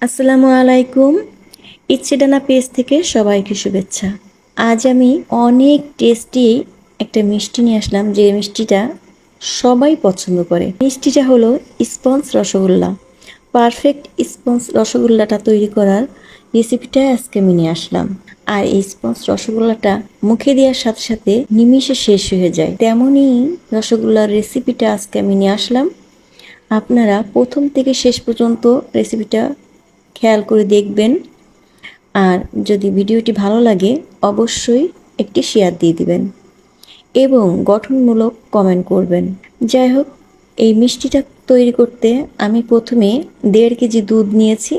আসসালামু আলাইকুম। ইচ্ছে ডানা পেজ থেকে সবাইকে শুভেচ্ছা। আজ আমি অনেক টেস্টি একটা মিষ্টি নিয়ে আসলাম, যে মিষ্টিটা সবাই পছন্দ করে। মিষ্টিটা হলো স্পঞ্জ রসগোল্লা। পারফেক্ট স্পঞ্জ রসগোল্লাটা তৈরি করার রেসিপিটা আজকে আমি নিয়ে আসলাম। আর এই স্পঞ্জ রসগোল্লাটা মুখে দেওয়ার সাথে সাথে নিমিষে শেষ হয়ে যায়, তেমনই রসগোল্লার রেসিপিটা আজকে আমি নিয়ে আসলাম। আপনারা প্রথম থেকে শেষ পর্যন্ত রেসিপিটা খেয়াল করে দেখবেন। আর যদি ভিডিওটি ভালো লাগে অবশ্যই একটি শেয়ার দিয়ে দিবেন এবং গঠনমূলক কমেন্ট করবেন। যাই হোক, এই মিষ্টিটা তৈরি করতে আমি প্রথমে 1.5 কেজি দুধ নিয়েছি।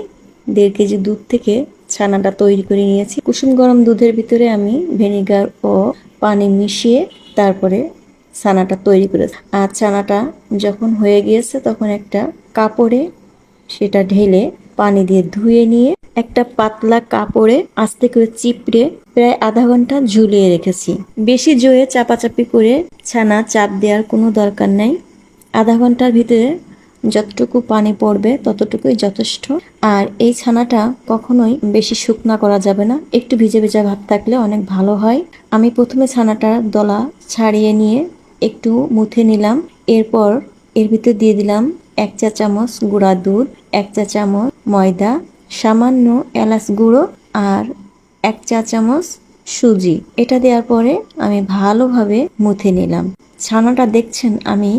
1.5 কেজি দুধ থেকে ছানাটা তৈরি করে নিয়েছি। কুসুম গরম দুধের ভিতরে আমি ভিনেগার ও পানি মিশিয়ে তারপরে ছানাটা তৈরি করেছি। আর ছানাটা যখন হয়ে গিয়েছে তখন একটা কাপড়ে সেটা ঢেলে পানি দিয়ে ধুয়ে নিয়ে একটা পাতলা কাপড়ে আস্তে করে চিপড়ে প্রায় আধা ঘন্টা ঝুলিয়ে রেখেছি। বেশি জোরে চাপাচাপি করে ছানা চাপ দেওয়ার কোনো দরকার নাই। আধা ঘন্টার ভিতরে যতটুকু পানি পড়বে ততটুকুই যথেষ্ট। আর এই ছানাটা কখনোই বেশি শুকনা করা যাবে না, একটু ভিজে ভিজে ভাব থাকলে অনেক ভালো হয়। আমি প্রথমে ছানাটার দলা ছাড়িয়ে নিয়ে একটু মুথে নিলাম। এরপর এর ভিতর দিয়ে দিলাম 1 চা চামচ গুঁড়া দুধ, 1 চা চামচ ময়দা, সামান্য এলাচ গুঁড়ো আর 1 চা চামচ সুজি। এটা দেওয়ার পরে আমি ভালোভাবে মুথে নিলাম। ছানাটা দেখছেন আমি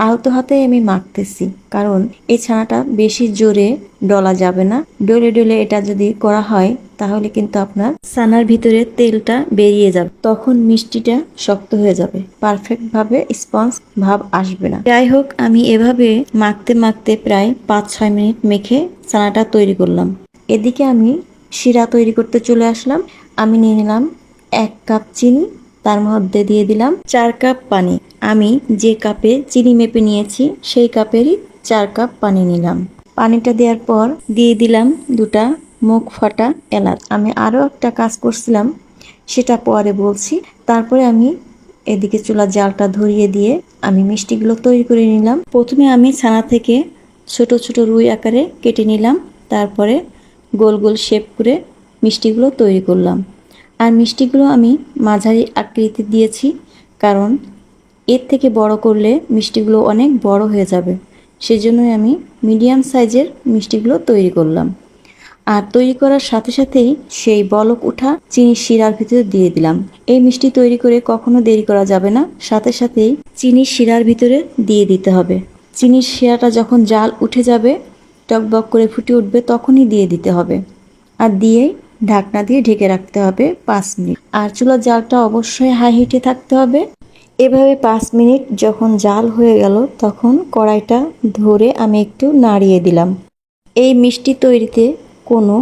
আলতো হাতে আমি মাখতেছি, কারণ এই ছানাটা বেশি জোরে ডলা যাবে না। ডলে ডলে এটা যদি করা হয় তাহলে কিন্তু আপনার ছানার ভিতরে তেলটা বেরিয়ে যাবে, তখন মিষ্টিটা শক্ত হয়ে যাবে, পারফেক্ট ভাবে স্পঞ্জ ভাব আসবে না। যাই হোক, আমি এভাবে মাখতে মাখতে প্রায় 5-6 মিনিট মেখে ছানাটা তৈরি করলাম। এদিকে আমি শিরা তৈরি করতে চলে আসলাম। আমি নিয়ে নিলাম 1 কাপ চিনি, তার মধ্যে দিয়ে দিলাম 4 কাপ পানি। আমি যে কাপে চিনি মেপে নিয়েছি সেই কাপেরই 4 কাপ পানি নিলাম। পানিটা দেওয়ার পর দিয়ে দিলাম 2টা মুখ ফাটা এলাচ। আমি আরও একটা কাজ করছিলাম, সেটা পরে বলছি। তারপরে আমি এদিকে চুলার জালটা ধরিয়ে দিয়ে আমি মিষ্টিগুলো তৈরি করে নিলাম। প্রথমে আমি ছানা থেকে ছোট ছোট রুই আকারে কেটে নিলাম, তারপরে গোল গোল শেপ করে মিষ্টিগুলো তৈরি করলাম। আর মিষ্টিগুলো আমি মাঝারি আকৃতি দিয়েছি, কারণ এর থেকে বড় করলে মিষ্টিগুলো অনেক বড় হয়ে যাবে, সেজন্যই আমি মিডিয়াম সাইজের মিষ্টিগুলো তৈরি করলাম। আর তৈরি করার সাথে সাথেই সেই বলক ওঠা চিনির শিরার ভিতরে দিয়ে দিলাম। এই মিষ্টি তৈরি করে কখনো দেরি করা যাবে না, সাথে সাথেই চিনির শিরার ভিতরে দিয়ে দিতে হবে। চিনির শিরাটা যখন জাল উঠে যাবে, টকবক করে ফুটে উঠবে, তখনই দিয়ে দিতে হবে। আর দিয়ে ঢাকনা দিয়ে ঢেকে রাখতে হবে 5 মিনিট। আর চুলার জালটা অবশ্যই হাই হিটে থাকতে হবে। এভাবে 5 মিনিট যখন জাল হয়ে গেল তখন কড়াইটা ধরে আমি একটু নাড়িয়ে দিলাম। এই মিষ্টি তৈরিতে কোনো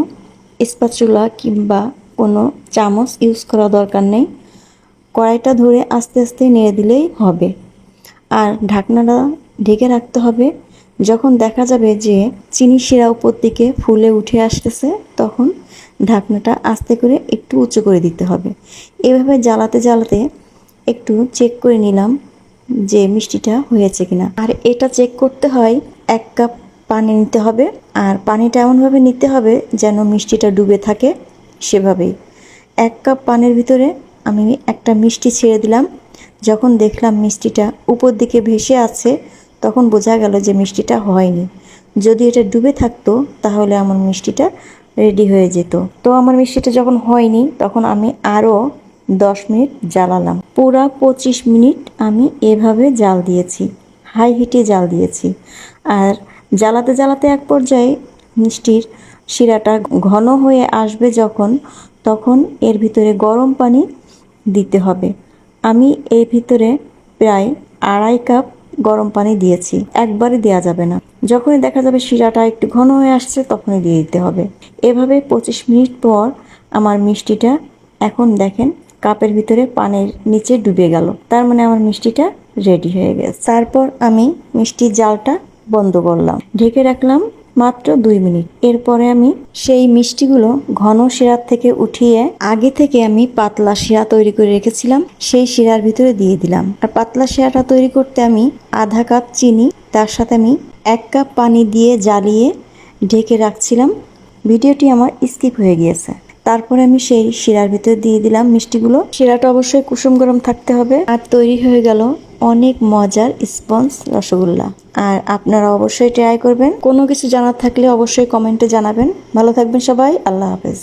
স্প্যাচুলা কিংবা কোনো চামচ ইউজ করা দরকার নেই। কড়াইটা ধরে আস্তে আস্তে নেড়ে দিলেই হবে। আর ঢাকনাটা ঢেকে রাখতে হবে। যখন দেখা যাবে যে চিনি শিরা উপর দিকে ফুলে উঠে আসতেছে, তখন ঢাকনাটা আস্তে করে একটু উঁচু করে দিতে হবে। এভাবে জ্বালাতে জ্বালাতে একটু চেক করে নিলাম যে মিষ্টিটা হয়েছে কিনা। আর এটা চেক করতে হয় 1 কাপ পানি নিতে হবে। আর পানিটা এমনভাবে নিতে হবে যেন মিষ্টিটা ডুবে থাকে, সেভাবেই। 1 কাপ পানির ভিতরে আমি একটা মিষ্টি ছেড়ে দিলাম। যখন দেখলাম মিষ্টিটা উপর দিকে ভেসে আছে, তখন বোঝা গেল যে মিষ্টিটা হয়নি। যদি এটা ডুবে থাকতো তাহলে আমার মিষ্টিটা রেডি হয়ে যেত। তো আমার মিষ্টিটা যখন হয়নি তখন আমি আরও 10 মিনিট জ্বালালাম। পুরা 25 মিনিট আমি এভাবে জাল দিয়েছি, হাই হিটে জাল দিয়েছি। আর জ্বালাতে জ্বালাতে এক পর্যায়ে মিষ্টির শিরাটা ঘন হয়ে আসবে যখন, তখন এর ভিতরে গরম পানি দিতে হবে। আমি এর ভিতরে প্রায় 2.5 কাপ গরম পানি দিয়েছি, একবারে দেওয়া যাবে না। যখনই দেখা যাবে শিরাটা একটু ঘন হয়ে আসছে তখনই দিয়ে দিতে হবে। এভাবে 25 মিনিট পর আমার মিষ্টিটা এখন দেখেন কাপের ভিতরে পানির নিচে ডুবে গেল, তার মানে আমার মিষ্টিটা রেডি হয়ে গেছে। তারপর আমি মিষ্টির জালটা বন্ধ করলাম, ঢেকে রাখলাম মাত্র 2 মিনিট। এরপরে আমি সেই মিষ্টিগুলো ঘন শিরার থেকে উঠিয়ে আগে থেকে আমি পাতলা শিরা তৈরি করে রেখেছিলাম সেই শিরার ভিতরে দিয়ে দিলাম। আর পাতলা শিরাটা তৈরি করতে আমি আধা কাপ চিনি, তার সাথে আমি 1 কাপ পানি দিয়ে জ্বালিয়ে ঢেকে রাখছিলাম ভিডিওটি আমার স্কিপ হয়ে গিয়েছে। তারপরে আমি সেই শিরার ভিতরে দিয়ে দিলাম মিষ্টিগুলো। শিরাটা অবশ্যই কুসুম গরম থাকতে হবে। আর তৈরি হয়ে গেল অনেক মজার স্পঞ্জ রসগোল্লা। আর আপনারা অবশ্যই ট্রাই করবেন। কোনো কিছু জানার থাকলে অবশ্যই কমেন্টে জানাবেন। ভালো থাকবেন সবাই, আল্লাহ হাফেজ।